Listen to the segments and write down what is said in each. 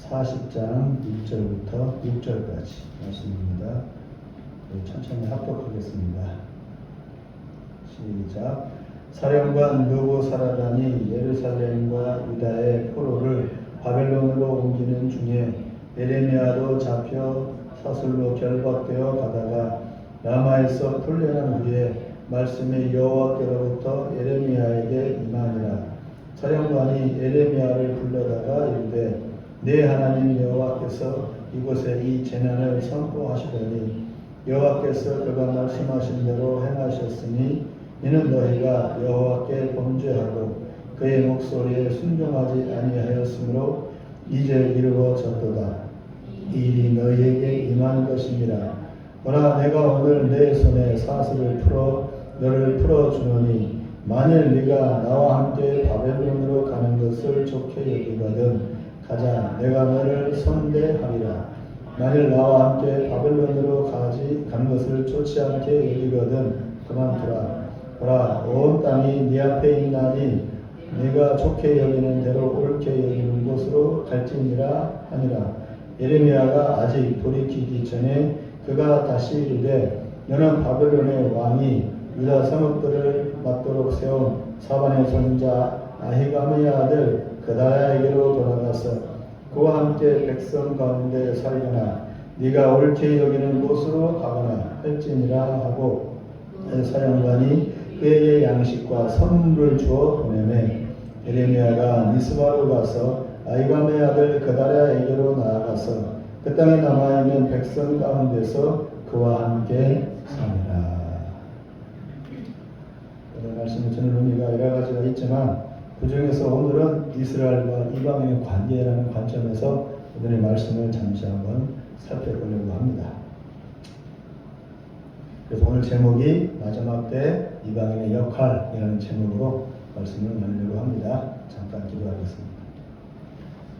40장 1절부터 6절까지 말씀입니다. 천천히 합독하겠습니다. 시작. 사령관 느부사라단이 예루살렘과 유다의 포로를 바벨론으로 옮기는 중에 예레미야도 잡혀 사슬로 결박되어 가다가 라마에서 풀려난 후에 말씀이 여호와께로부터 예레미야에게 임하니라. 사령관이 예레미야를 불러다가 이르되 내 하나님 여호와께서 이곳에 이 재난을 선포하시더니 여호와께서 그가 말씀하신 대로 행하셨으니 이는 너희가 여호와께 범죄하고 그의 목소리에 순종하지 아니하였으므로 이제 이루어졌도다. 이 일이 너희에게 임한 것이니라. 보라, 내가 오늘 내 손에 사슬을 풀어 너를 풀어주노니 만일 네가 나와 함께 바벨론으로 가는 것을 좋게 여기거든 가자, 내가 너를 선대하리라. 만일 나와 함께 바벨론으로 간 것을 좋지 않게 여기거든 그만두라. 보라, 온 땅이 네 앞에 있나니 네가 좋게 여기는 대로 옳게 여기는 곳으로 갈지니라 하니라. 예레미야가 아직 돌이키기 전에 그가 다시 이르되 너는 바벨론의 왕이 유다 성읍들을 맞도록 세운 사반의 손자 아히감의 아들 그다야에게로 돌아가서 그와 함께 백성 가운데 살거나 네가 옳게 여기는 곳으로 가거나 할지니라 하고 사령관이 그에게 양식과 선물을 주어 보내매 예레미야가 미스바로 가서 아히감의 아들 그다야에게로 나아가서 그 땅에 남아있는 백성 가운데서 그와 함께 사니라. 오늘 말씀에 저는 의미가 여러 가지가 있지만 그 중에서 오늘은 이스라엘과 이방인의 관계라는 관점에서 오늘의 말씀을 잠시 한번 살펴보려고 합니다. 그래서 오늘 제목이 마지막 때 이방인의 역할이라는 제목으로 말씀을 나누려고 합니다. 잠깐 기도하겠습니다.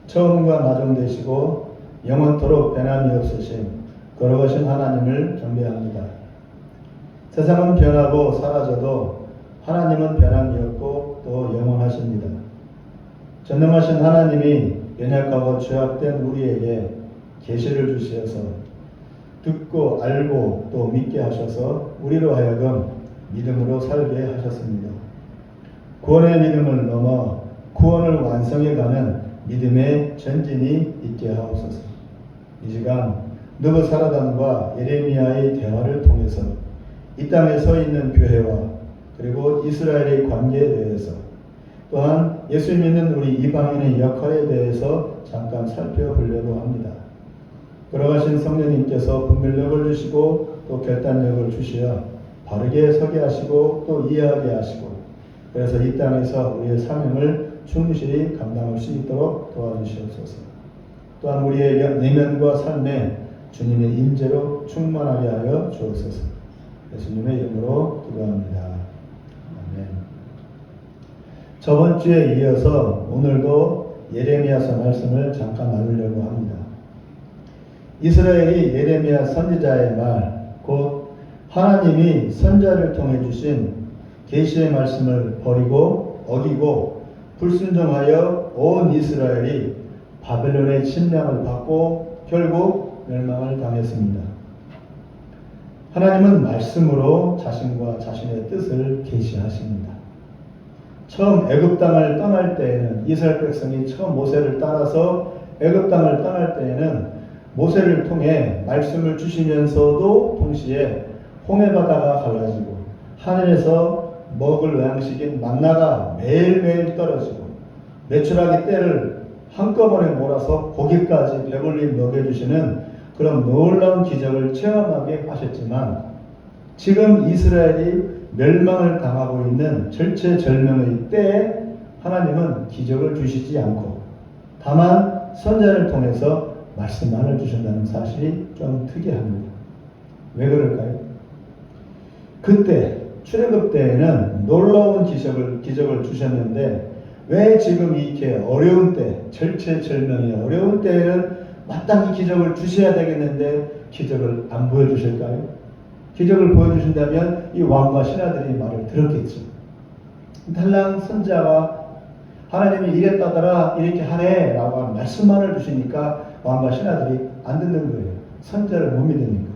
처음과 마중 되시고 영원토록 변함이 없으신 거룩하신 하나님을 경배합니다. 세상은 변하고 사라져도 하나님은 변함이 없고 또 영원하십니다. 전능하신 하나님이 연약하고 죄악된 우리에게 계시를 주시어서 듣고 알고 또 믿게 하셔서 우리로 하여금 믿음으로 살게 하셨습니다. 구원의 믿음을 넘어 구원을 완성해가는 믿음의 전진이 있게 하옵소서. 이 시간 느부사라단과 예레미야의 대화를 통해서 이 땅에 서 있는 교회와 그리고 이스라엘의 관계에 대해서 또한 예수 믿는 우리 이방인의 역할에 대해서 잠깐 살펴보려고 합니다. 걸어가신 성령님께서 분별력을 주시고 또 결단력을 주시어 바르게 서게 하시고 또 이해하게 하시고 그래서 이 땅에서 우리의 사명을 충실히 감당할 수 있도록 도와주시옵소서. 또한 우리의 내면과 삶에 주님의 임재로 충만하게 하여 주옵소서. 예수님의 이름으로 기도합니다. 아멘. 저번 주에 이어서 오늘도 예레미야서 말씀을 잠깐 나누려고 합니다. 이스라엘이 예레미야 선지자의 말, 곧 하나님이 선자를 통해 주신 계시의 말씀을 버리고 어기고 불순종하여 온 이스라엘이 바벨론의 침략을 받고 결국 멸망을 당했습니다. 하나님은 말씀으로 자신과 자신의 뜻을 계시하십니다. 처음 애굽 땅을 떠날 때에는 이스라엘 백성이 처음 모세를 따라서 애굽 땅을 떠날 때에는 모세를 통해 말씀을 주시면서도 동시에 홍해 바다가 갈라지고 하늘에서 먹을 양식인 만나가 매일매일 떨어지고 메추라기 떼를 한꺼번에 몰아서 고기까지 배불리 먹여주시는 그런 놀라운 기적을 체험하게 하셨지만 지금 이스라엘이 멸망을 당하고 있는 절체절명의 때에 하나님은 기적을 주시지 않고 다만 선자를 통해서 말씀만을 주신다는 사실이 좀 특이합니다. 왜 그럴까요? 그때 출애굽 때에는 놀라운 기적을 주셨는데 왜 지금 이렇게 어려운 때, 절체절명의 어려운 때에는 마땅히 기적을 주셔야 되겠는데 기적을 안 보여주실까요? 기적을 보여주신다면 이 왕과 신하들이 말을 들었겠죠. 달랑 선자가 하나님이 이랬다더라 이렇게 하래 라고 하는 말씀만을 주시니까 왕과 신하들이 안 듣는 거예요. 선지자를 못 믿으니까.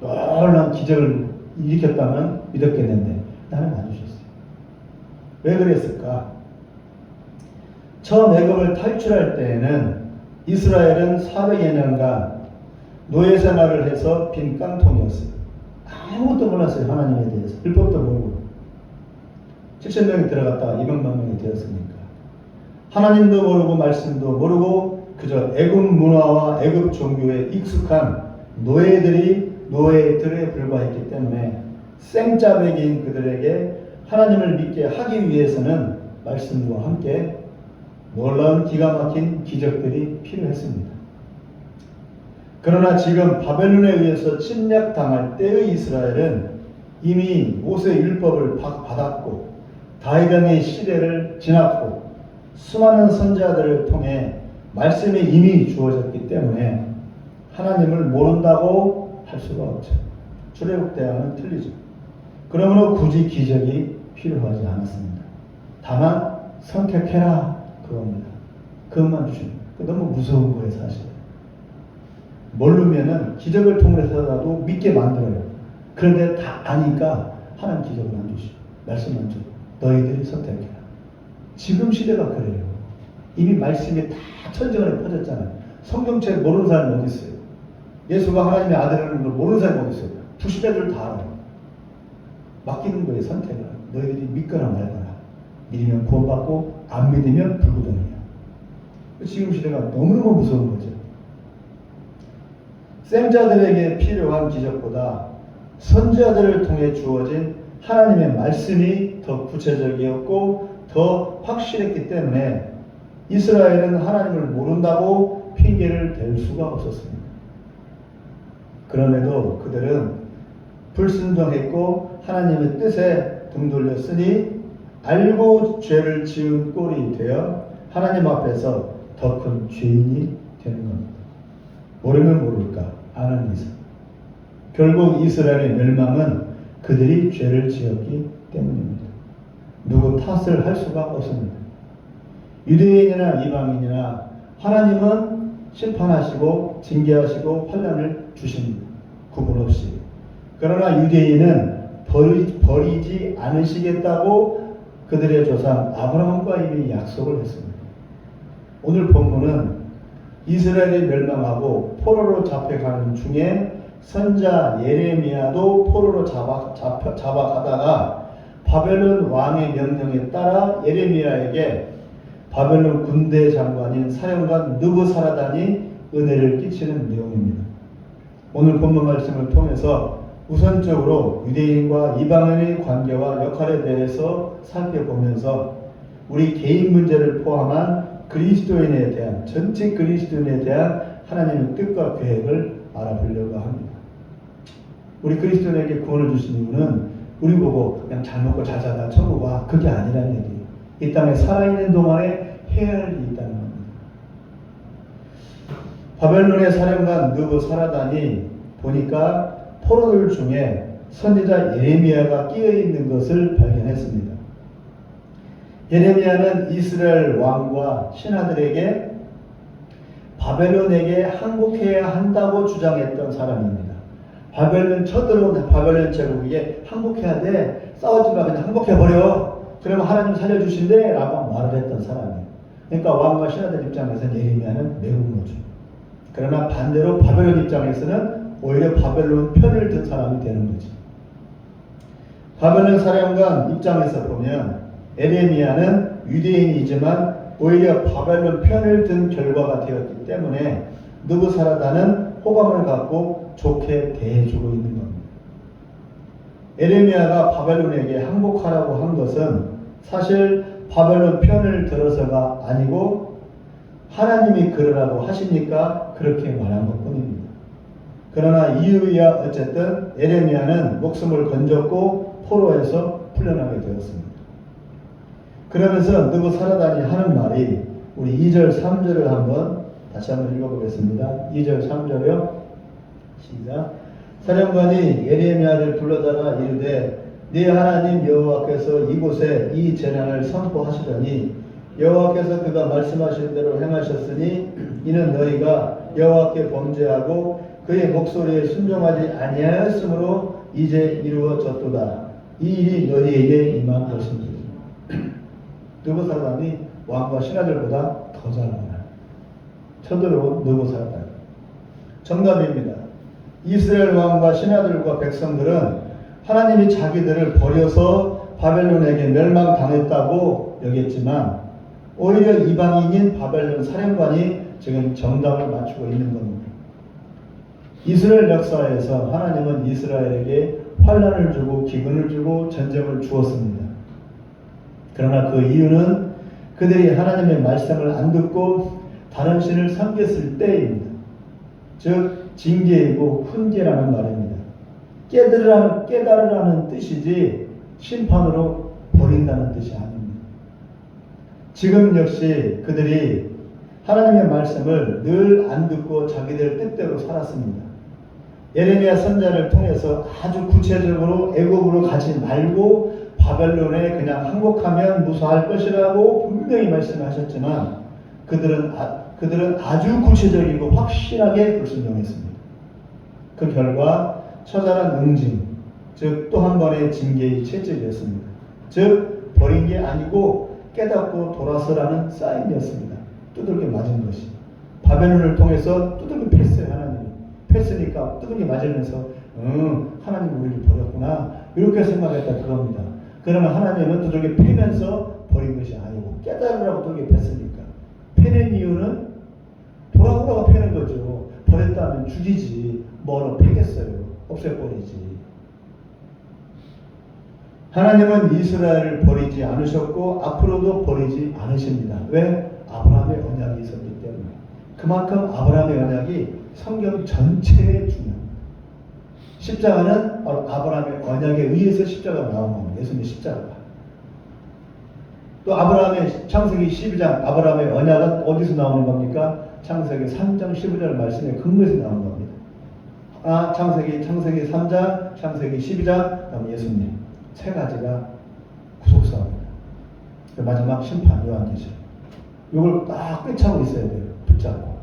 놀라운 기적을 일으켰다면 믿었겠는데 나는 안 주셨어요. 왜 그랬을까? 처음 애굽을 탈출할 때에는 이스라엘은 400여 년간 노예 생활을 해서 빈 깡통이었어요. 아무것도 몰랐어요. 하나님에 대해서. 율법도 모르고. 7,000명이 들어갔다가 200만 명이 되었으니까. 하나님도 모르고 말씀도 모르고 그저 애굽 문화와 애굽 종교에 익숙한 노예들에 불과했기 때문에 생짜배기인 그들에게 하나님을 믿게 하기 위해서는 말씀과 함께 놀라운 기가 막힌 기적들이 필요했습니다. 그러나 지금 바벨론에 의해서 침략당할 때의 이스라엘은 이미 모세의 율법을 받았고 다윗왕의 시대를 지났고 수많은 선지자들을 통해 말씀이 이미 주어졌기 때문에 하나님을 모른다고 할 수가 없죠. 출애굽때와는 틀리죠. 그러므로 굳이 기적이 필요하지 않았습니다. 다만 선택해라 그겁니다. 그것만 주십니다. 너무 무서운 거예요 사실. 모르면은 기적을 통해서라도 믿게 만들어요. 그런데 다 아니까 하나님 기적을 안 주시고 말씀만 주고 너희들이 선택해라. 지금 시대가 그래요. 이미 말씀이 다 천지간에 퍼졌잖아요. 성경책 모르는 사람이 어디 있어요? 예수가 하나님의 아들이라는 걸 모르는 사람이 어디 있어요? 부시대들 다 알아요. 맡기는 거예요. 선택을. 너희들이 믿거나 말거나. 믿으면 구원받고 안 믿으면 불구덩이야. 지금 시대가 너무너무 무서운 거죠. 생자들에게 필요한 기적보다 선지자들을 통해 주어진 하나님의 말씀이 더 구체적이었고 더 확실했기 때문에 이스라엘은 하나님을 모른다고 핑계를 댈 수가 없었습니다. 그럼에도 그들은 불순종했고 하나님의 뜻에 등 돌렸으니 알고 죄를 지은 꼴이 되어 하나님 앞에서 더 큰 죄인이 되는 겁니다. 모르면 모를까 아는 이상. 결국 이스라엘의 멸망은 그들이 죄를 지었기 때문입니다. 누구 탓을 할 수가 없습니다. 유대인이나 이방인이나 하나님은 심판하시고 징계하시고 환난을 주십니다. 구분 없이. 그러나 유대인은 버리지 않으시겠다고 그들의 조상 아브라함과 이미 약속을 했습니다. 오늘 본문은 이스라엘이 멸망하고 포로로 잡혀가는 중에 선자 예레미야도 포로로 잡아가다가 바벨론 왕의 명령에 따라 예레미야에게 바벨론 군대 장관인 사령관 느부사라단이 은혜를 끼치는 내용입니다. 오늘 본문 말씀을 통해서 우선적으로 유대인과 이방인의 관계와 역할에 대해서 살펴보면서 우리 개인 문제를 포함한 그리스도인에 대한 전체 그리스도인에 대한 하나님의 뜻과 계획을 알아보려고 합니다. 우리 그리스도인에게 구원을 주신 이유는 우리 보고 그냥 잘 먹고 잘 자다 천국 와 그게 아니라는 얘기예요. 이 땅에 살아있는 동안에 해야 할 일이 있다는 겁니다. 바벨론의 사령관 느부사라단이 보니까 포로들 중에 선지자 예레미야가 끼어있는 것을 발견했습니다. 예레미야는 이스라엘 왕과 신하들에게 바벨론에게 항복해야 한다고 주장했던 사람입니다. 바벨론 쳐들어온 바벨론 제국에게 항복해야 돼. 싸우지 마. 그냥 항복해버려. 그러면 하나님 살려주신대. 라고 말을 했던 사람이에요. 그러니까 왕과 신하들 입장에서는 예레미야는 매운 거죠. 그러나 반대로 바벨론 입장에서는 오히려 바벨론 편을 든 사람이 되는 거죠. 바벨론 사령관 입장에서 보면 예레미야는 유대인이지만 오히려 바벨론 편을 든 결과가 되었기 때문에 느부사라단은 호감을 갖고 좋게 대해주고 있는 겁니다. 예레미야가 바벨론에게 항복하라고 한 것은 사실 바벨론 편을 들어서가 아니고 하나님이 그러라고 하시니까 그렇게 말한 것뿐입니다. 그러나 이유야 어쨌든 예레미야는 목숨을 건졌고 포로에서 풀려나게 되었습니다. 그러면서 느부사라단이 하는 말이 우리 2절 3절을 한번 다시 한번 읽어보겠습니다. 2절 3절이요. 시작. 사령관이 예레미야를 불러다가 이르되 네 하나님 여호와께서 이곳에 이 재난을 선포하시더니 여호와께서 그가 말씀하신 대로 행하셨으니 이는 너희가 여호와께 범죄하고 그의 목소리에 순종하지 아니하였으므로 이제 이루어졌도다. 이 일이 너희에게 임한 것인지. 느보 사람이 왕과 신하들보다 더 잘하나. 쳐들어온 느보 사람. 정답입니다. 이스라엘 왕과 신하들과 백성들은 하나님이 자기들을 버려서 바벨론에게 멸망당했다고 여겼지만 오히려 이방인인 바벨론 사령관이 지금 정답을 맞추고 있는 겁니다. 이스라엘 역사에서 하나님은 이스라엘에게 환난을 주고 기근을 주고 전쟁을 주었습니다. 그러나 그 이유는 그들이 하나님의 말씀을 안 듣고 다른 신을 섬겼을 때입니다. 즉 징계이고 훈계라는 말입니다. 깨달으라는 뜻이지 심판으로 버린다는 뜻이 아닙니다. 지금 역시 그들이 하나님의 말씀을 늘 안 듣고 자기들 뜻대로 살았습니다. 예레미야 선지자를 통해서 아주 구체적으로 애굽으로 가지 말고 바벨론에 그냥 항복하면 무사할 것이라고 분명히 말씀하셨지만 그들은 아주 구체적이고 확실하게 불순종했습니다. 그 결과 처절한 응징, 즉 또 한 번의 징계의 채찍이었습니다. 즉 버린 게 아니고 깨닫고 돌아서라는 사인이었습니다. 두들겨 맞은 것이. 바벨론을 통해서 두들겨 팼어요. 하나님이. 팼으니까 두들겨 맞으면서 하나님 우리를 버렸구나 이렇게 생각했다 그겁니다. 그러나 하나님은 두들겨 패면서 버린 것이 아니고 깨달으라고 두들겨 팼으니까. 패는 이유는 돌아오라고 패는 거죠. 버렸다면 죽이지 뭐로 패겠어요. 없애버리지. 하나님은 이스라엘을 버리지 않으셨고 앞으로도 버리지 않으십니다. 왜? 아브라함의 언약이 있었기 때문에. 그만큼 아브라함의 언약이 성경 전체에 중요합니다. 십자가는 바로 아브라함의 언약에 의해서 십자가가 나온 겁니다. 예수님의 십자가가. 또 아브라함의 창세기 12장 아브라함의 언약은 어디서 나오는 겁니까? 창세기 3장 15절 말씀에 근거해서 나온 겁니다. 창세기 3장, 창세기 12장, 그다음 예수님. 세 가지가 구속사입니다. 마지막 심판 요한계시록. 이걸 딱 꿰차고 있어야 돼요. 붙잡고.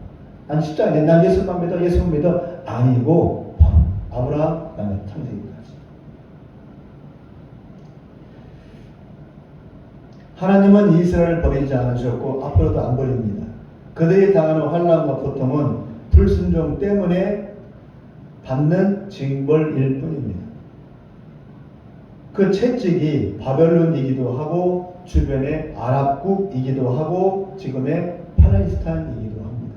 난 십자가, 난 예수만 믿어, 예수만 믿어. 아니고 바로 아브라함, 그다음에 창세기까지. 하나님은 이스라엘을 버리지 않으셨고 앞으로도 안 버립니다. 그들이 당하는 환난과 고통은 불순종 때문에 받는 징벌일 뿐입니다. 그 채찍이 바벨론이기도 하고 주변의 아랍국이기도 하고 지금의 팔레스타인이기도 합니다.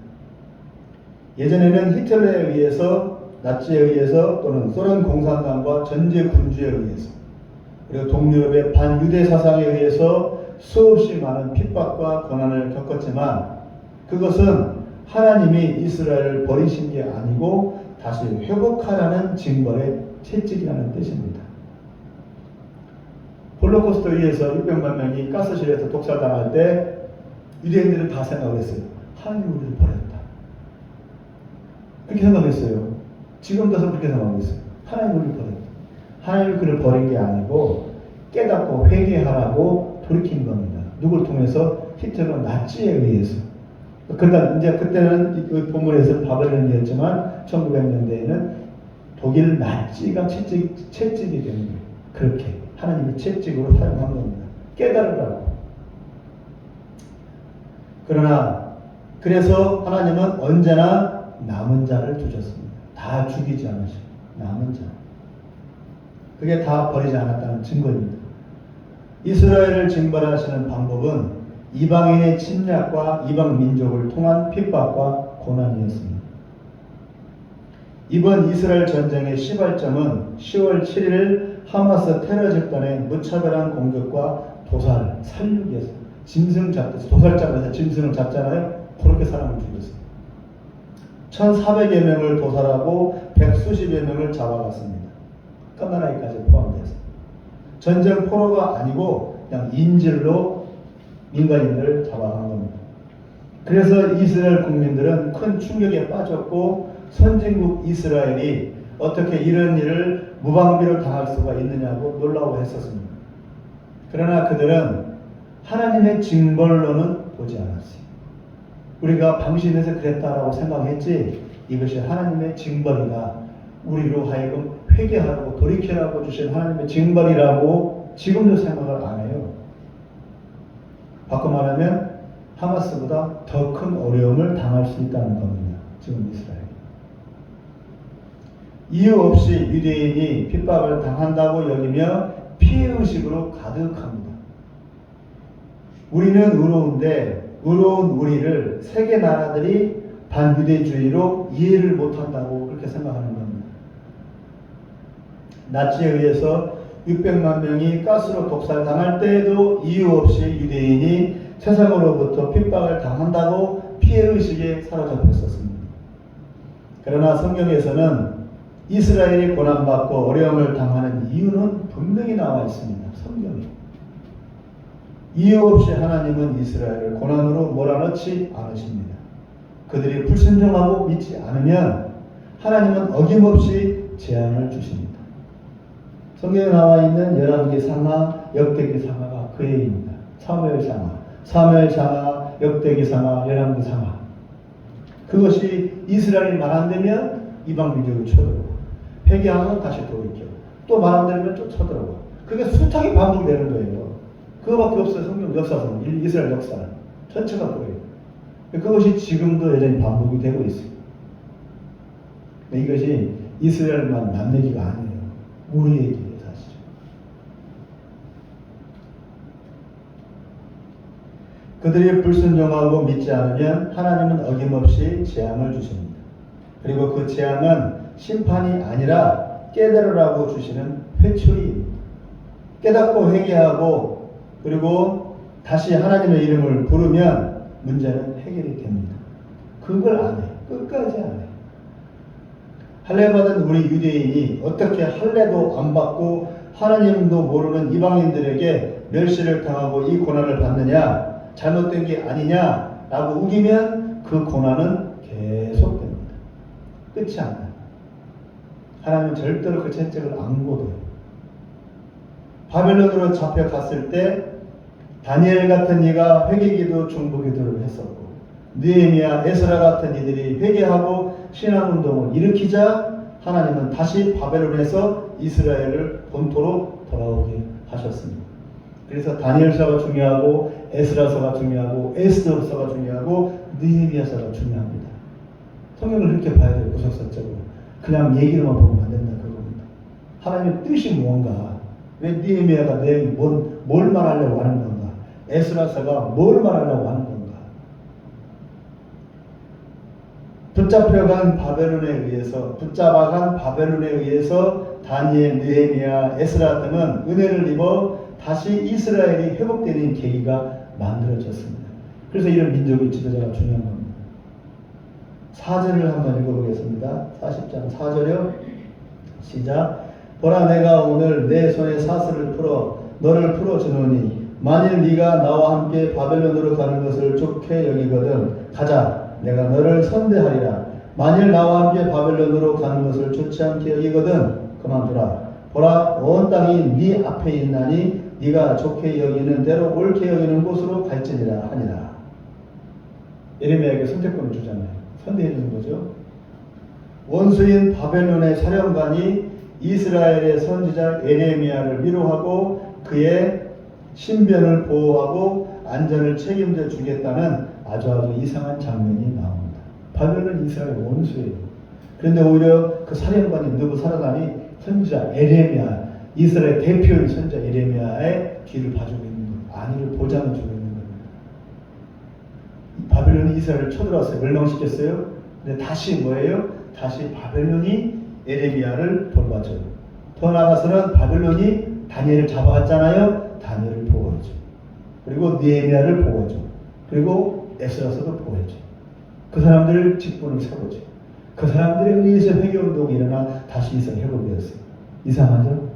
예전에는 히틀러에 의해서 나치에 의해서 또는 소련 공산당과 전제 군주에 의해서 그리고 동유럽의 반유대 사상에 의해서 수없이 많은 핍박과 고난을 겪었지만 그것은 하나님이 이스라엘을 버리신 게 아니고 다시 회복하라는 징벌의 채찍이라는 뜻입니다. 홀로코스트에 의해서 600만 명이 가스실에서 독살당할 때 유대인들은 다 생각했어요. 하나님 우리를 버렸다. 그렇게 생각했어요. 지금도 그렇게 생각하고 있어요. 하나님 우리를 버렸다. 하나님이 그를 버린 게 아니고 깨닫고 회개하라고 돌이킨 겁니다. 누굴 통해서? 히틀러 나치에 의해서. 그때는 이 본문에서 바벨론이었지만 1900년대에는 독일 나치가 채찍이 되는 거예요. 그렇게 하나님이 채찍으로 사용한 겁니다. 깨달으라고. 그래서 하나님은 언제나 남은 자를 두셨습니다. 다 죽이지 않으시고 남은 자. 그게 다 버리지 않았다는 증거입니다. 이스라엘을 징벌하시는 방법은 이방인의 침략과 이방 민족을 통한 핍박과 고난이었습니다. 이번 이스라엘 전쟁의 시발점은 10월 7일 하마스 테러 집단의 무차별한 공격과 도살, 살육에서 짐승 잡듯이 도살 잡아서 짐승을 잡잖아요. 그렇게 사람을 죽였어요. 1,400여 명을 도살하고 100수십여 명을 잡아갔습니다. 끝나라기까지 포함돼서. 전쟁 포로가 아니고 그냥 인질로 민간인들을 잡아간 겁니다. 그래서 이스라엘 국민들은 큰 충격에 빠졌고 선진국 이스라엘이 어떻게 이런 일을 무방비로 당할 수가 있느냐고 놀라워했었습니다. 그러나 그들은 하나님의 징벌로는 보지 않았어요. 우리가 방심해서 그랬다라고 생각했지 이것이 하나님의 징벌이다. 우리로 하여금 회개하라고 돌이켜라고 주신 하나님의 징벌이라고 지금도 생각을 안 해요. 바꿔 말하면 하마스보다 더 큰 어려움을 당할 수 있다는 겁니다. 지금 이스라엘. 이유 없이 유대인이 핍박을 당한다고 여기며 피해의식으로 가득합니다. 우리는 의로운데 의로운 우리를 세계 나라들이 반유대주의로 이해를 못한다고 그렇게 생각하는 겁니다. 나치에 의해서 600만 명이 가스로 독살당할 때에도 이유 없이 유대인이 세상으로부터 핍박을 당한다고 피해의식에 사로잡혔었습니다. 그러나 성경에서는 이스라엘이 고난받고 어려움을 당하는 이유는 분명히 나와 있습니다. 성경에. 이유 없이 하나님은 이스라엘을 고난으로 몰아넣지 않으십니다. 그들이 불순종하고 믿지 않으면 하나님은 어김없이 재앙을 주십니다. 성경에 나와 있는 열왕기 상하, 역대기 상하가 그 얘기입니다. 사무엘 상하, 역대기 상하, 열왕기 상하. 그것이 이스라엘이 말 안 되면 이방 민족을 쳐들어오고 회개하면 다시 돌이켜. 또 말 안 되면 또 쳐들어오고. 그게 숱하게 반복되는 거예요. 그거밖에 없어요. 성경 역사상, 이스라엘 역사는. 전체가 그래요. 그것이 지금도 여전히 반복이 되고 있어요. 이것이 이스라엘만 남 얘기가 아니에요. 우리 얘기예요, 사실. 그들이 불순종하고 믿지 않으면 하나님은 어김없이 재앙을 주십니다. 그리고 그 재앙은 심판이 아니라 깨달으라고 주시는 회초리입니다. 깨닫고 회개하고 그리고 다시 하나님의 이름을 부르면 문제는 해결이 됩니다. 그걸 안 해요. 끝까지 안 해요. 할례 받은 우리 유대인이 어떻게 할례도 안 받고 하나님도 모르는 이방인들에게 멸시를 당하고 이 고난을 받느냐, 잘못된 게 아니냐라고 우기면 그 고난은 계속됩니다. 끝이 안 나요. 하나님은 절대로 그 채찍을 안 god어요. 바벨론으로 잡혀갔을 때 다니엘 같은 이가 회개기도 중보기도를 했었고 느헤미야, 에스라 같은 이들이 회개하고 신앙운동을 일으키자 하나님은 다시 바벨론에서 이스라엘을 본토로 돌아오게 하셨습니다. 그래서 다니엘서가 중요하고 에스라서가 중요하고 에스더서가 중요하고 느헤미야서가 중요합니다. 성경을 이렇게 봐야 돼요. 구석선적으로. 그냥 얘기로만 보면 안 된다 그겁니다. 하나님의 뜻이 뭔가, 왜 느헤미야가 내용이 뭘 말하려고 하는 건가, 에스라서가 뭘 말하려고 하는 건가. 붙잡아간 바벨론에 의해서 다니엘, 느헤미야, 에스라 등은 은혜를 입어 다시 이스라엘이 회복되는 계기가 만들어졌습니다. 그래서 이런 민족의 지도자가 중요한 겁니다. 4절을 한번 읽어보겠습니다. 40장 4절이요. 시작. 보라, 내가 오늘 내 손에 사슬을 풀어 너를 풀어주노니 만일 네가 나와 함께 바벨론으로 가는 것을 좋게 여기거든 가자, 내가 너를 선대하리라. 만일 나와 함께 바벨론으로 가는 것을 좋지 않게 여기거든 그만두라. 보라, 온 땅이 네 앞에 있나니 네가 좋게 여기는 대로 옳게 여기는 곳으로 갈지니라 하니라. 예레미야에게 선택권을 주잖아요. 선대해 주는 거죠. 원수인 바벨론의 사령관이 이스라엘의 선지자 예레미야를 위로하고 그의 신변을 보호하고 안전을 책임져 주겠다는 아주 이상한 장면이 나옵니다. 바벨론은 이스라엘 원수예요. 그런데 오히려 그 사령관인 느부사라단이 선지자 예레미야, 이스라엘 대표인 선지자 예레미야의 뒤를 봐주고 있는 거예요. 안위를 보장해주고 있는 겁니다. 바벨론이 이스라엘을 쳐들어왔어요. 멸망시켰어요. 근데 다시 뭐예요? 다시 바벨론이 예레미야를 돌봐줘요. 더 나아가서는 바벨론이 다니엘을 잡아갔잖아요. 다니엘을 보호해줘. 그리고 느헤미야를 보호해줘. 그리고 에스라서도 보호해줘. 그 사람들 직분을 세워줘. 그 사람들에 의해서 회개운동이 일어나 다시 이스라엘 회복되었어요. 이상하죠?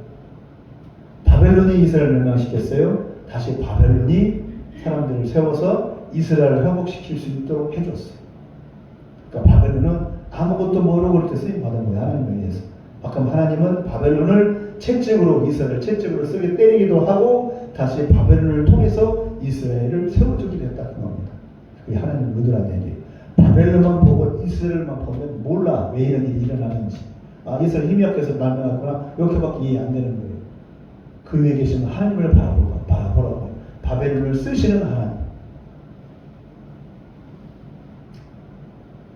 바벨론이 이스라엘을 멸망시켰어요. 다시 바벨론이 사람들을 세워서 이스라엘을 회복시킬 수 있도록 해줬어요. 그러니까 바벨론은 아무것도 모르고 그렇게 쓰임받은 거예요. 하나님에 의해서. 가끔 하나님은 바벨론을 채찍으로, 이스라엘을 채찍으로 쓰게 때리기도 하고 다시 바벨론을 통해서 이스라엘을 세워주게 됐다는 겁니다. 그게 하나님 의도란 얘기예요. 바벨론만 보고 이스라엘만 보면 몰라 왜 이런 일이 일어나는지. 아, 이스라엘 힘이 약해서 말명하거나 이렇게밖에 이해 안 되는 거예요. 그 위에 계신 하나님을 바라보라고. 바벨론을 쓰시는 하나님.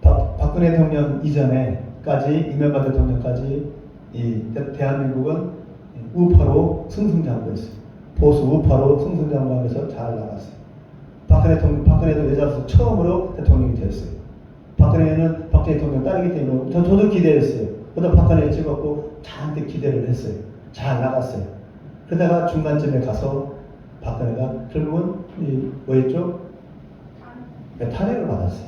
박근혜 대통령 이전에까지, 이명박 대통령까지 이 대한민국은 우파로 승승장구했어요. 보수 우파로 승승장구하면서 잘 나갔어요. 박근혜도 여자로서 처음으로 대통령이 되었어요. 박근혜 대통령 딸이기 때문에 저도 기대했어요. 그러다 박근혜 찍었고 잔뜩 기대를 했어요. 잘 나갔어요. 그러다가 중간쯤에 가서 박근혜가 결국은 뭐였죠? 탄핵을 받았어요.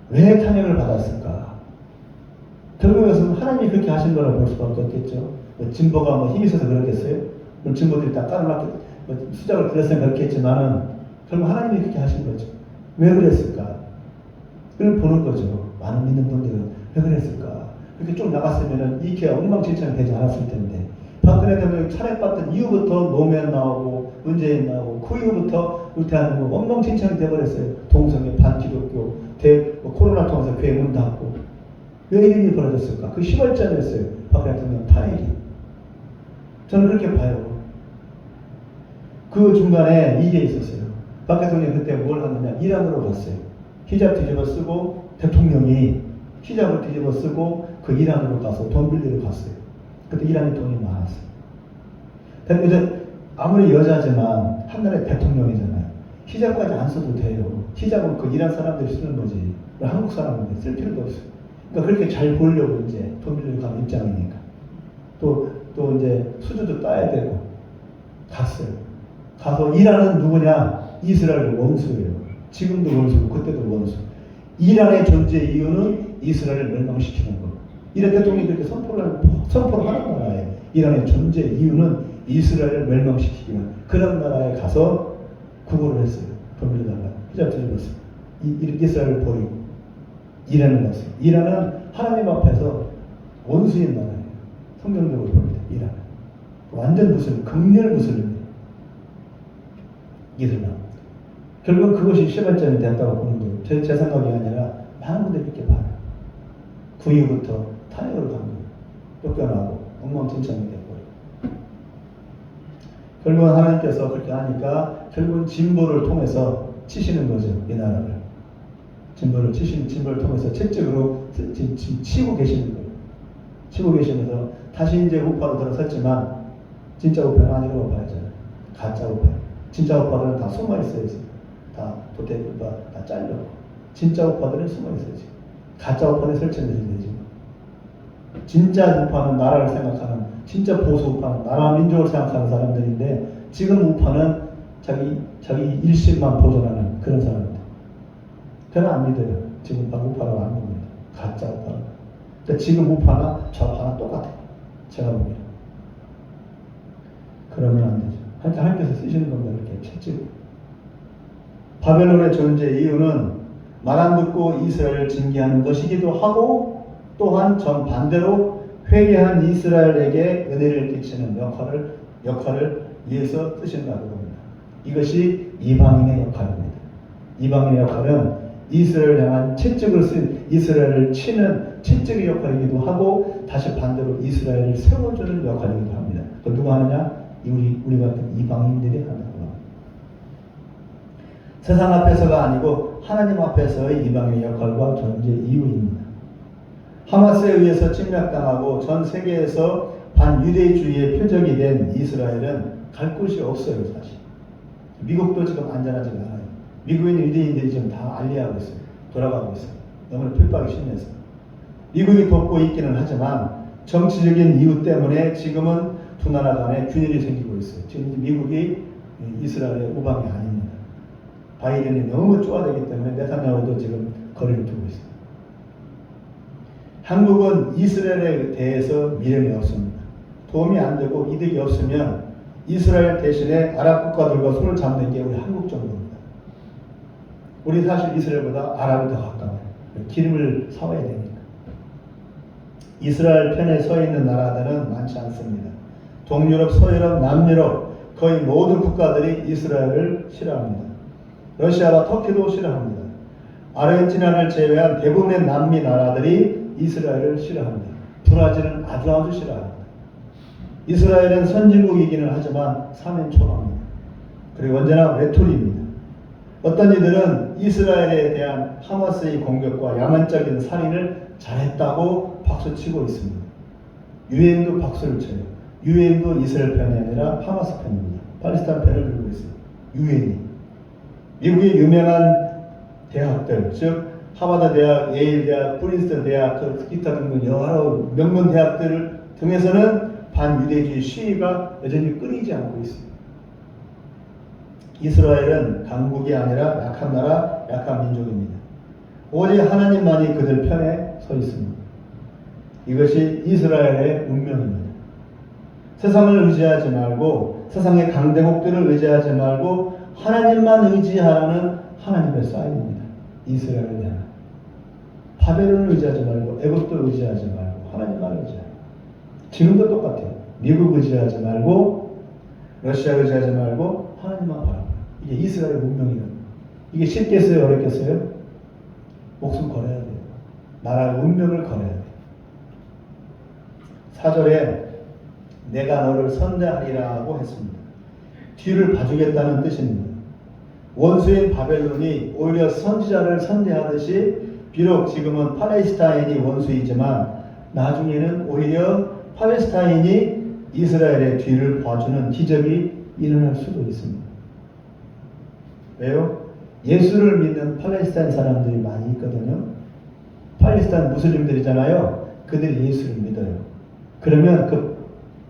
왜 탄핵을 받았을까? 결국에는 하나님이 그렇게 하신 거라고 볼 수밖에 없겠죠. 진보가 힘이 있어서 그렇겠어요? 진보들이 다 까르르 수작을 들었으면 그렇겠지만은 결국 하나님이 그렇게 하신 거죠. 왜 그랬을까? 그걸 보는 거죠. 많은 믿는 분들은 왜 그랬을까? 그렇게 쭉 나갔으면은 이렇게 엉망진창이 되지 않았을 텐데. 박근혜 대통령이 탄핵받던 이후부터 노무현 나오고 문재인 나오고 그 이후부터 우리 대한민국 엉망진창이 돼버렸어요. 동성애, 반기독교, 코로나 통해서 교회 문 닫고. 왜 이런 일이 벌어졌을까? 그 시발점이었어요. 박근혜 대통령 탄핵이. 저는 그렇게 봐요. 그 중간에 이게 있었어요. 박 대통령이 그때 뭘 하느냐? 이란으로 갔어요. 히잡 뒤집어 쓰고 대통령이 히잡을 뒤집어 쓰고 그 이란으로 가서 돈 빌리러 갔어요. 그때 이란이 돈이 많았어요. 아무리 여자지만 한나라의 대통령이잖아요. 히잡까지 안 써도 돼요. 히잡은 그 이란 사람들이 쓰는 거지. 한국 사람인데 쓸 필요도 없어요. 그러니까 그렇게 잘 보려고 이제 돈 빌리러 가는 입장이니까. 또 이제 수주도 따야 되고 갔어요. 가서 이란은 누구냐? 이스라엘 원수예요. 지금도 원수고 그때도 원수. 이란의 존재 이유는 이스라엘을 멸망시키는 것. 이란 대통령이 그렇게 선포를 하는 나라예요. 이란의 존재 이유는 이스라엘을 멸망시키기 위한 그런 나라에 가서 구걸을 했어요. 돈 빌려달라. 히잡 뒤집었어요. 이스라엘을 버리고 이란을 갔어요. 이란은 하나님 앞에서 원수인 나라예요. 성경적으로 봅니다. 이란은 완전 무슬림, 극렬 무슬림이에요. 이슬람. 결국 그것이 시발점이 됐다고 보는 거예요. 제 생각이 아니라 많은 분들이 그렇게 봐요. 그 이후부터 탄핵을 간 거예요. 쫓겨나고 엉망진창이 됐고요. 결국은 하나님께서 그렇게 하니까 결국은 진보를 통해서 치시는 거죠. 이 나라를. 진보를 통해서 채찍으로 치고 계시는 거예요. 치고 계시면서 다시 이제 우파로 들어섰지만 진짜 우파는 아니라고 봐야죠. 가짜 우파. 진짜 우파들은 다 숨어 있어야지. 다 도태우파 다 잘렸고. 진짜 우파들은 숨어 있어야지. 가짜 우파는 설치는 되지. 진짜 우파는 나라를 생각하는, 진짜 보수 우파는 나라 민족을 생각하는 사람들인데 지금 우파는 자기 일심만 보존하는 그런 사람들. 저는 안 믿어요. 지금 우파라고 안 봅니다. 가짜 우파라고. 그러니까 지금 우파나 좌파나 똑같아요. 제가 봅니다. 그러면 안 되죠. 하나님께서 하나님께서 쓰시는 겁니다. 이렇게 채찍. 바벨론의 존재 이유는 말 안 듣고 이스라엘을 징계하는 것이기도 하고 또한 정반대로 회개한 이스라엘에게 은혜를 끼치는 역할을 위해서 쓰신다고 봅니다. 이것이 이방인의 역할입니다. 이방인의 역할은 이스라엘을 향한 채찍을 쓴 이스라엘을 치는 채찍의 역할이기도 하고 다시 반대로 이스라엘을 세워주는 역할이기도 합니다. 그 누가 하느냐? 우리 같은 이방인들이 한다고 합니다. 세상 앞에서가 아니고 하나님 앞에서의 이방인의 역할과 존재 이유입니다. 하마스에 의해서 침략당하고 전 세계에서 반유대주의의 표적이 된 이스라엘은 갈 곳이 없어요. 사실. 미국도 지금 안전하지가 않아요. 미국인 유대인들이 지금 다 알리하고 있어요. 돌아가고 있어요. 너무나 핍박이 심해서. 미국이 돕고 있기는 하지만 정치적인 이유 때문에 지금은 두 나라 간에 균열이 생기고 있어요. 지금 미국이 이스라엘의 우방이 아닙니다. 바이든이 너무 쪼아대기 때문에 네타냐후도 지금 거리를 두고 있어요. 한국은 이스라엘에 대해서 미련이 없습니다. 도움이 안 되고 이득이 없으면 이스라엘 대신에 아랍 국가들과 손을 잡는 게 우리 한국 정도입니다. 우리 사실 이스라엘보다 아랍이 더 가까워요. 기름을 사와야 되니까. 이스라엘 편에 서 있는 나라들은 많지 않습니다. 동유럽, 서유럽, 남유럽 거의 모든 국가들이 이스라엘을 싫어합니다. 러시아와 터키도 싫어합니다. 아르헨티나를 제외한 대부분의 남미 나라들이 이스라엘을 싫어합니다. 브라질은 아주 싫어합니다. 이스라엘은 선진국이기는 하지만 사면초가입니다. 그리고 언제나 외톨이입니다. 어떤 이들은 이스라엘에 대한 하마스의 공격과 야만적인 살인을 잘했다고 박수치고 있습니다. 유엔도 박수를 쳐요. 유엔도 이스라엘 편이 아니라 하마스 편입니다. 팔레스타인 편을 들고 있어요. 유엔이. 미국의 유명한 대학들, 즉 하버드 대학, 예일 대학, 프린스턴 대학, 기타 등등 여러 명문 대학들 등에서는 반유대주의 시위가 여전히 끊이지 않고 있습니다. 이스라엘은 강국이 아니라 약한 나라, 약한 민족입니다. 오직 하나님만이 그들 편에 서 있습니다. 이것이 이스라엘의 운명입니다. 세상을 의지하지 말고 세상의 강대국들을 의지하지 말고 하나님만 의지하라는 하나님의 사인입니다. 이스라엘을 향한. 바벨론을 의지하지 말고 애굽도 의지하지 말고 하나님만 의지하라. 지금도 똑같아요. 미국 의지하지 말고 러시아 의지하지 말고 하나님만 바라보라. 이게 이스라엘의 운명이에요. 이게 쉽겠어요? 어렵겠어요? 목숨 걸어야 돼요. 나라의 운명을 걸어야 돼요. 4절에 내가 너를 선대하리라고 했습니다. 뒤를 봐주겠다는 뜻입니다. 원수인 바벨론이 오히려 선지자를 선대하듯이 비록 지금은 팔레스타인이 원수이지만 나중에는 오히려 팔레스타인이 이스라엘의 뒤를 봐주는 기적이 일어날 수도 있습니다. 왜요? 예수를 믿는 팔레스타인 사람들이 많이 있거든요. 팔레스타인 무슬림들이잖아요. 그들이 예수를 믿어요. 그러면 그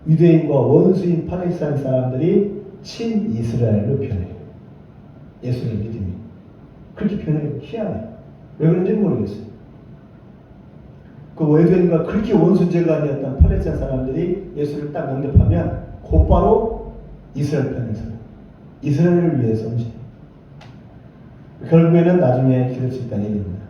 유대인과 원수인 팔레스타인 사람들이 친 이스라엘로 변해요. 예수를 믿음이. 그렇게 변해요. 희한해요. 왜 그런지 모르겠어요. 그 외교인과 그렇게 원수재간이었던 팔레스타인 사람들이 예수를 딱 영접하면 곧바로 이스라엘 편에 서요. 이스라엘을 위해서 움직여요. 결국에는 나중에 기를 수 있다는 얘기입니다.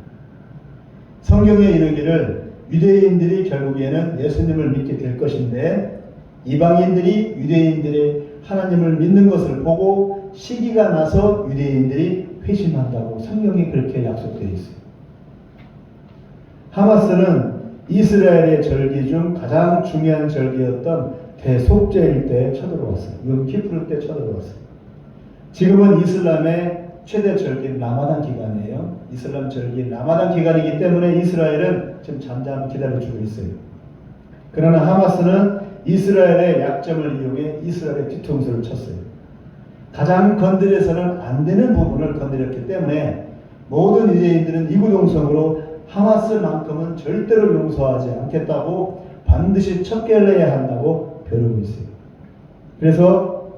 성경에 이르기를 유대인들이 결국에는 예수님을 믿게 될 것인데 이방인들이 유대인들의 하나님을 믿는 것을 보고 시기가 나서 유대인들이 회심한다고 성경이 그렇게 약속되어 있어요. 하마스는 이스라엘의 절기 중 가장 중요한 절기였던 대속죄일 때 쳐들어왔어요. 욤키푸르 때 쳐들어왔어요. 지금은 이슬람의 최대 절기는 라마단 기간이에요. 이슬람 절기 라마단 기간이기 때문에 이스라엘은 지금 잠잠히 기다려주고 있어요. 그러나 하마스는 이스라엘의 약점을 이용해 이스라엘의 뒤통수를 쳤어요. 가장 건드려서는 안 되는 부분을 건드렸기 때문에 모든 유대인들은 이구동성으로 하마스만큼은 절대로 용서하지 않겠다고 반드시 척결해야 한다고 벼르고 있어요. 그래서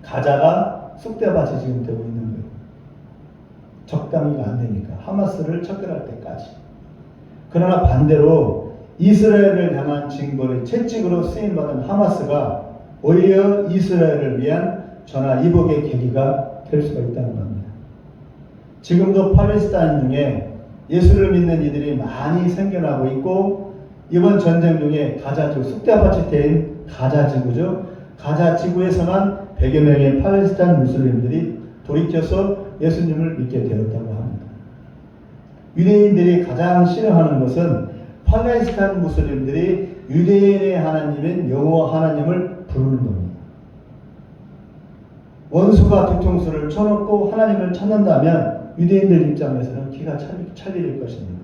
가자가 쑥대밭이 지금 되고 있는 거예요. 적당히가 안 되니까 하마스를 척결할 때까지. 그러나 반대로 이스라엘을 향한 징벌의 채찍으로 쓰임받은 하마스가 오히려 이스라엘을 위한 전화위복의 계기가 될 수가 있다는 겁니다. 지금도 팔레스타인 중에 예수를 믿는 이들이 많이 생겨나고 있고 이번 전쟁 중에 가자지구, 쑥대밭이 된 가자지구죠. 가자지구에서만 100여 명의 팔레스타인 무슬림들이 돌이켜서 예수님을 믿게 되었다고 합니다. 유대인들이 가장 싫어하는 것은 팔레스타인 무슬림들이 유대인의 하나님인 여호와 하나님을 부르는 겁니다. 원수가 뒤통수를 쳐놓고 하나님을 찾는다면 유대인들 입장에서는 기가 찰릴 것입니다.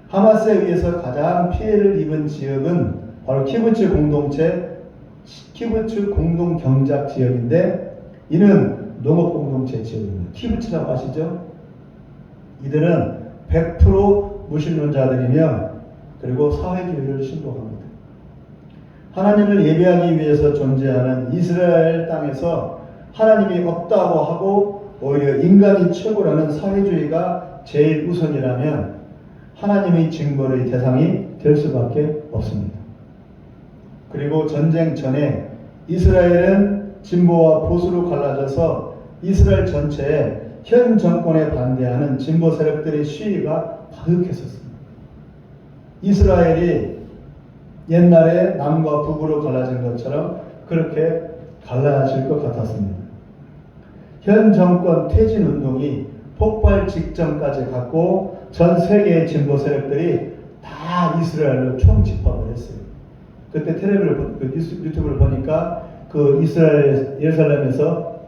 하마스에 의해서 가장 피해를 입은 지역은 바로 키부츠 공동 경작 지역인데 이는 농업 공동체 지역입니다. 키부츠라고 아시죠? 이들은 100% 무신론자들이며 그리고 사회주의를 신봉합니다. 하나님을 예배하기 위해서 존재하는 이스라엘 땅에서 하나님이 없다고 하고 오히려 인간이 최고라는 사회주의가 제일 우선이라면 하나님의 징벌의 대상이 될 수밖에 없습니다. 그리고 전쟁 전에 이스라엘은 진보와 보수로 갈라져서 이스라엘 전체에 현 정권에 반대하는 진보 세력들의 시위가 가득했었습니다. 이스라엘이 옛날에 남과 북으로 갈라진 것처럼 그렇게 갈라질 것 같았습니다. 현 정권 퇴진 운동이 폭발 직전까지 갔고 전 세계의 진보 세력들이 다 이스라엘로 총집합을 했어요. 그때 유튜브를 보니까 그 이스라엘 예루살렘에서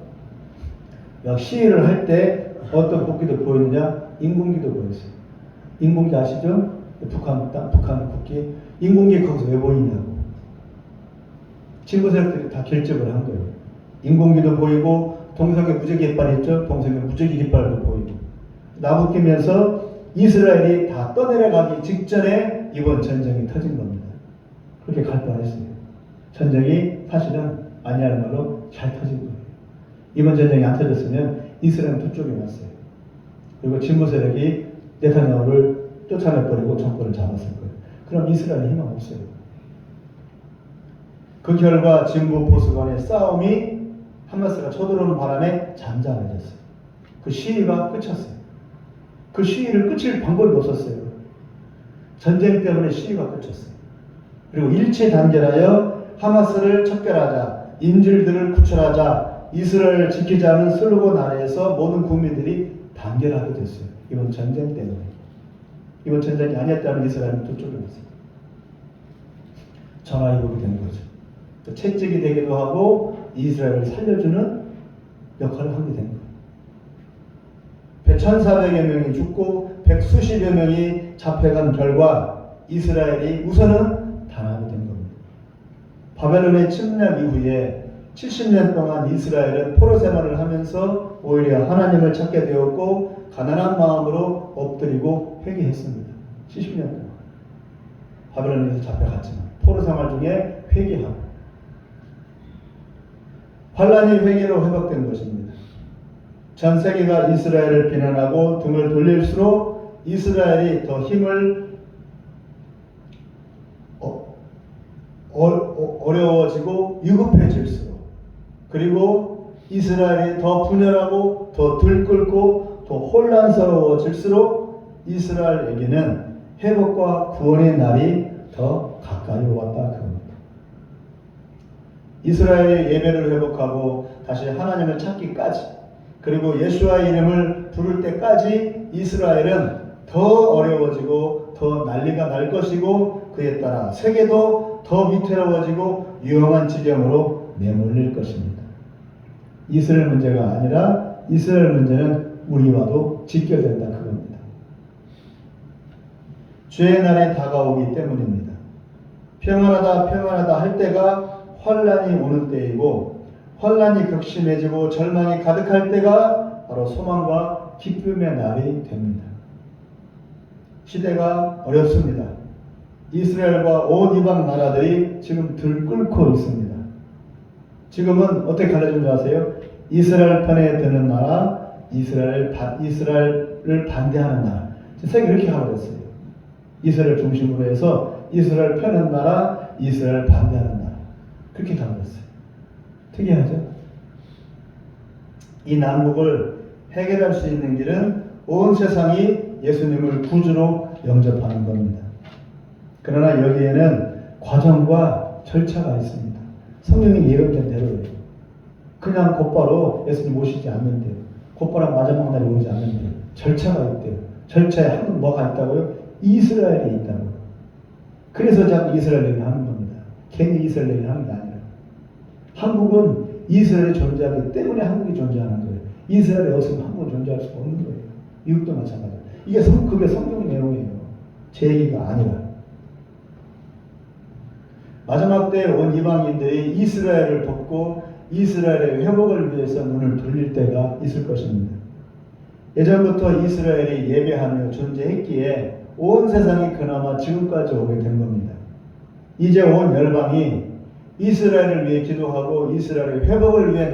시위를 할 때 어떤 국기도 보이느냐? 인공기도 보였어요. 인공기 아시죠? 북한 국기. 인공기 거기서 왜 보이냐고. 진보 세력들이 다 결집을 한 거예요. 인공기도 보이고 동성애 무지개 깃발 있죠? 동성애 무지개 깃발도 보이고. 나부끼면서 이스라엘이 다 떠내려가기 직전에 이번 전쟁이 터진 겁니다. 그렇게 갈 뻔했어요. 전쟁이 사실은 아니할 말로 잘 터진 거예요. 이번 전쟁이 안 터졌으면 이스라엘은 두 쪽에 났어요. 그리고 진보 세력이 네타냐후를 쫓아내버리고 정권을 잡았을 거예요. 그럼 이스라엘은 희망 없어요. 그 결과 진보 보수 간의 싸움이 하마스가 쳐들어오는 바람에 잠잠해졌어요. 그 시위가 끝쳤어요. 그 시위를 끝일 방법이 없었어요. 전쟁 때문에 시위가 끝쳤어요. 그리고 일체 단결하여 하마스를 척결하자, 인질들을 구출하자, 이스라엘을 지키자는 슬로건 아래에서 모든 국민들이 단결하게 됐어요. 이번 전쟁 때문에. 이번 전쟁이 아니었다면 이스라엘은 두 쪽에 났어요. 전화위복이 된 거죠. 채찍이 되기도 하고 이스라엘을 살려주는 역할을 하게 된 거예요. 1,400여 명이 죽고 백수십여 명이 잡혀간 결과 이스라엘이 우선은 당하게 된 겁니다. 바벨론의 침략 이후에 70년 동안 이스라엘은 포로 생활을 하면서 오히려 하나님을 찾게 되었고 가난한 마음으로 엎드리고 회개했습니다. 70년 동안 바벨론에서 잡혀갔지만 포로 생활 중에 회개하고 환란이 회개로 회복된 것입니다. 전 세계가 이스라엘을 비난하고 등을 돌릴수록 이스라엘이 더 힘을 어려워지고 위급해질수록 그리고 이스라엘이 더 분열하고 더 들끓고 더 혼란스러워질수록 이스라엘에게는 회복과 구원의 날이 더 가까이 왔다 그겁니다. 이스라엘의 예배를 회복하고 다시 하나님을 찾기까지 그리고 예수와의 이름을 부를 때까지 이스라엘은 더 어려워지고 더 난리가 날 것이고 그에 따라 세계도 더 위태로워지고 위험한 지경으로 내몰릴 것입니다. 이스라엘 문제가 아니라 이스라엘 문제는 우리와도 직결된다 그겁니다. 주의 날이 다가오기 때문입니다. 평안하다 할 때가 환란이 오는 때이고 환란이 극심해지고 절망이 가득할 때가 바로 소망과 기쁨의 날이 됩니다. 시대가 어렵습니다. 이스라엘과 온 이방 나라들이 지금 들끓고 있습니다. 지금은 어떻게 갈라진 줄 아세요? 이스라엘 편에 드는 나라, 이스라엘을 반대하는 나라. 세계가 이렇게 갈라졌어요. 이스라엘 중심으로 해서 이스라엘 편은 나라, 이스라엘 반대하는 나라. 그렇게 갈라졌어요. 특이하죠? 이 난국을 해결할 수 있는 길은 온 세상이 예수님을 구주로 영접하는 겁니다. 그러나 여기에는 과정과 절차가 있습니다. 성경이 예언된 대로예요. 그냥 곧바로 예수님 오시지 않는데요. 곧바로 마지막 날이 오지 않는데요. 절차가 있대요. 절차에 뭐가 있다고요? 이스라엘이 있다고요. 그래서 자꾸 이스라엘 얘기를 하는 겁니다. 괜히 이스라엘 얘기를 하는 게 아니라. 한국은 이스라엘이 존재하기 때문에 한국이 존재하는 거예요. 이스라엘이 없으면 한국은 존재할 수가 없는 거예요. 미국도 마찬가지예요. 그게 성경 내용이에요. 제 얘기가 아니라. 마지막 때 온 이방인들이 이스라엘을 돕고 이스라엘의 회복을 위해서 눈을 돌릴 때가 있을 것입니다. 예전부터 이스라엘이 예배하며 존재했기에 온 세상이 그나마 지금까지 오게 된 겁니다. 이제 온 열방이 이스라엘을 위해 기도하고 이스라엘의 회복을 위해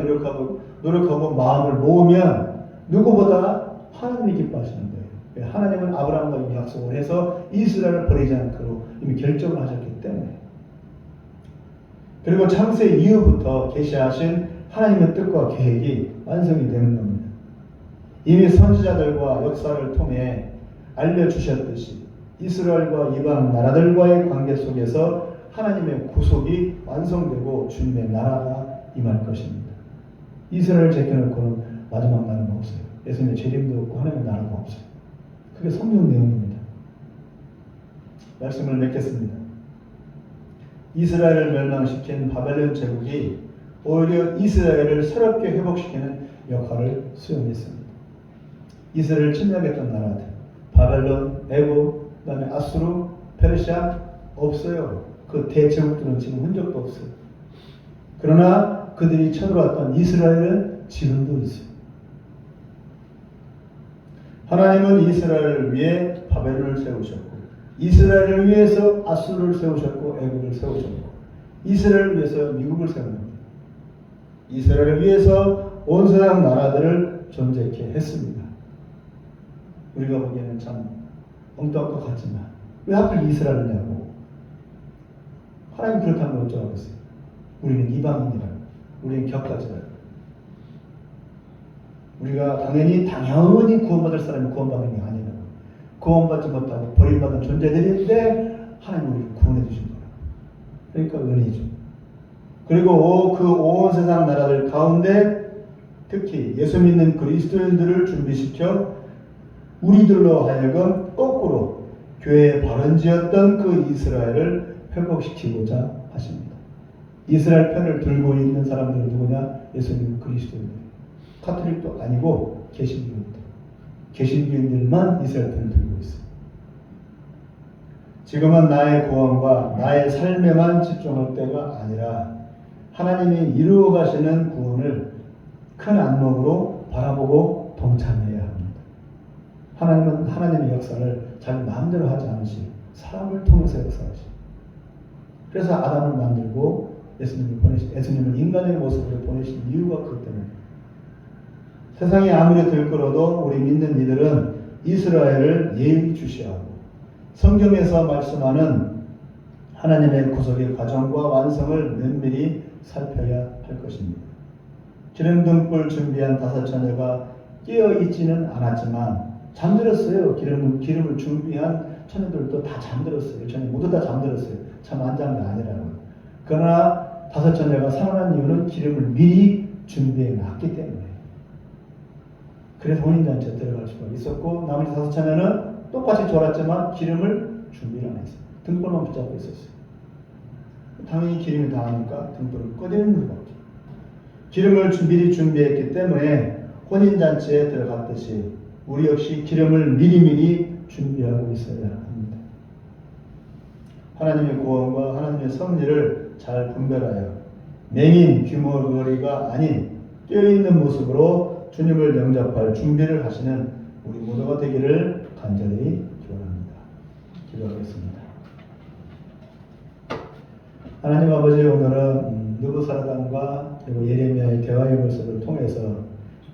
노력하고 마음을 모으면 누구보다 하나님이 기뻐하시는 거예요. 하나님은 아브라함과 이미 약속을 해서 이스라엘을 버리지 않기로 이미 결정을 하셨기 때문에. 그리고 창세 이후부터 계시하신 하나님의 뜻과 계획이 완성이 되는 겁니다. 이미 선지자들과 역사를 통해 알려주셨듯이 이스라엘과 이방 나라들과의 관계 속에서 하나님의 구속이 완성되고 주님의 나라가 임할 것입니다. 이스라엘을 제껴놓고는 마지막 나라는 없어요. 예수님의 재림도 없고 하나님의 나라도 없어요. 그게 성경 내용입니다. 말씀을 맺겠습니다. 이스라엘을 멸망시킨 바벨론 제국이 오히려 이스라엘을 새롭게 회복시키는 역할을 수행했습니다. 이스라엘을 침략했던 나라들, 바벨론, 애굽, 그 다음에 아수르, 페르시아 없어요. 그 대제국들은 지금 흔적도 없어요. 그러나 그들이 쳐들어왔던 이스라엘은 지금도 있어요. 하나님은 이스라엘을 위해 바벨론을 세우셨고, 이스라엘을 위해서 아수르를 세우셨고, 애굽을 세우셨고, 이스라엘을 위해서 미국을 세웁니다. 이스라엘을 위해서 온 세상 나라들을 존재케 했습니다. 우리가 보기에는 참 엉뚱한 것 같지만 왜 하필 이스라엘이냐고. 하나님 그렇다면 어쩌겠어요. 우리는 이방인이라고, 우리는 격가지라고. 우리가 당연히 구원받을 사람이 구원받는 게 아니라고. 구원받지 못하고 버림받은 존재들인데 하나님 우리를 구원해 주신 거라고. 그러니까 은혜죠. 그리고 그 온 세상 나라들 가운데 특히 예수 믿는 그리스도인들을 준비시켜 우리들로 하여금 거꾸로 교회의 발원지였던 그 이스라엘을 회복시키고자 하십니다. 이스라엘 편을 들고 있는 사람들은 누구냐? 예수 믿는 그리스도인들. 카톨릭도 아니고 개신교인들만 이스라엘 편을 들고 있어요. 지금은 나의 구원과 나의 삶에만 집중할 때가 아니라 하나님이 이루어 가시는 구원을 큰 안목으로 바라보고 동참해야 합니다. 하나님은 하나님의 역사를 자기 마음대로 하지 않으시 사람을 통해서 역사하시. 그래서 아담을 만들고 예수님을 인간의 모습으로 보내신 이유가 그것 때문에. 세상이 아무리 들끓어도 우리 믿는 이들은 이스라엘을 예의주시하고 성경에서 말씀하는 하나님의 구속의 과정과 완성을 면밀히 살펴야 할 것입니다. 기름 듬불 준비한 5 처녀가 깨어있지는 않았지만 잠들었어요. 기름을 준비한 처녀들도 다 잠들었어요. 처녀 모두 다 잠들었어요. 참 안 잔 게 아니라고요. 그러나 5 처녀가 살아난 이유는 기름을 미리 준비해 놨기 때문에. 그래서 혼인잔치에 들어갈 수가 있었고, 나머지 5 처녀는 똑같이 졸았지만 기름을 준비를 안 했어요. 등불만 붙잡고 있었어요. 당연히 기름이 닿으니까 등불을 꺼내는 것밖에. 기름을 미리 준비했기 때문에 혼인잔치에 들어갔듯이 우리 역시 기름을 미리미리 준비하고 있어야 합니다. 하나님의 구원과 하나님의 섭리를 잘 분별하여 맹인 귀머거리가 아닌 깨어있는 모습으로 주님을 영접할 준비를 하시는 우리 모두가 되기를 간절히 기원합니다. 기도하겠습니다. 하나님 아버지, 오늘은 느부사라단과 그리고 예레미야의 대화의 모습을 통해서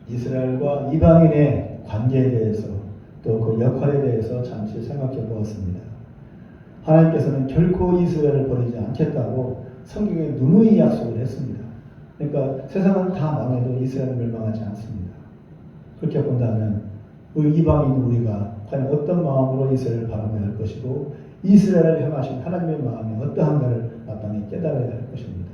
이스라엘과 이방인의 관계에 대해서 또 그 역할에 대해서 잠시 생각해 보았습니다. 하나님께서는 결코 이스라엘을 버리지 않겠다고 성경에 누누이 약속을 했습니다. 그러니까 세상은 다 망해도 이스라엘은 멸망하지 않습니다. 그렇게 본다면 우리 이방인 우리가 과연 어떤 마음으로 이스라엘을 바라봐야 할 것이고 이스라엘을 향하신 하나님의 마음이 어떠한가를 마땅히 깨달아야 할 것입니다.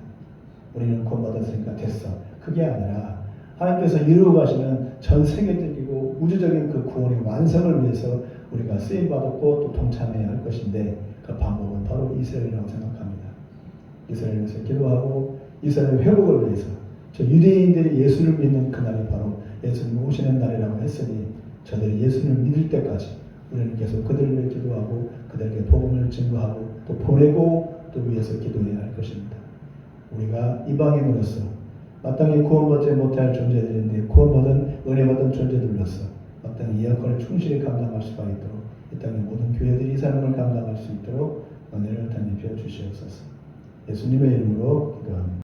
우리는 구원받았으니까 됐어. 그게 아니라 하나님께서 이루어 가시는 전 세계적이고 우주적인 그 구원의 완성을 위해서 우리가 쓰임받았고 또 동참해야 할 것인데 그 방법은 바로 이스라엘이라고 생각합니다. 이스라엘을 위해서 기도하고 이스라엘 회복을 위해서 저 유대인들이 예수를 믿는 그날이 바로 예수님 오시는 날이라고 했으니 저들이 예수를 믿을 때까지 우리는 계속 그들을 위해 기도하고 그들에게 복음을 증거하고 또 보내고 또 위해서 기도해야 할 것입니다. 우리가 이방인으로서 마땅히 구원받지 못할 존재들인데 구원받은 은혜받은 존재들로서 마땅히 이 역할을 충실히 감당할 수가 있도록 이 땅의 모든 교회들이 이 사명을 감당할 수 있도록 은혜를 담임 주시옵소서. 예수님의 이름으로 기도합니다.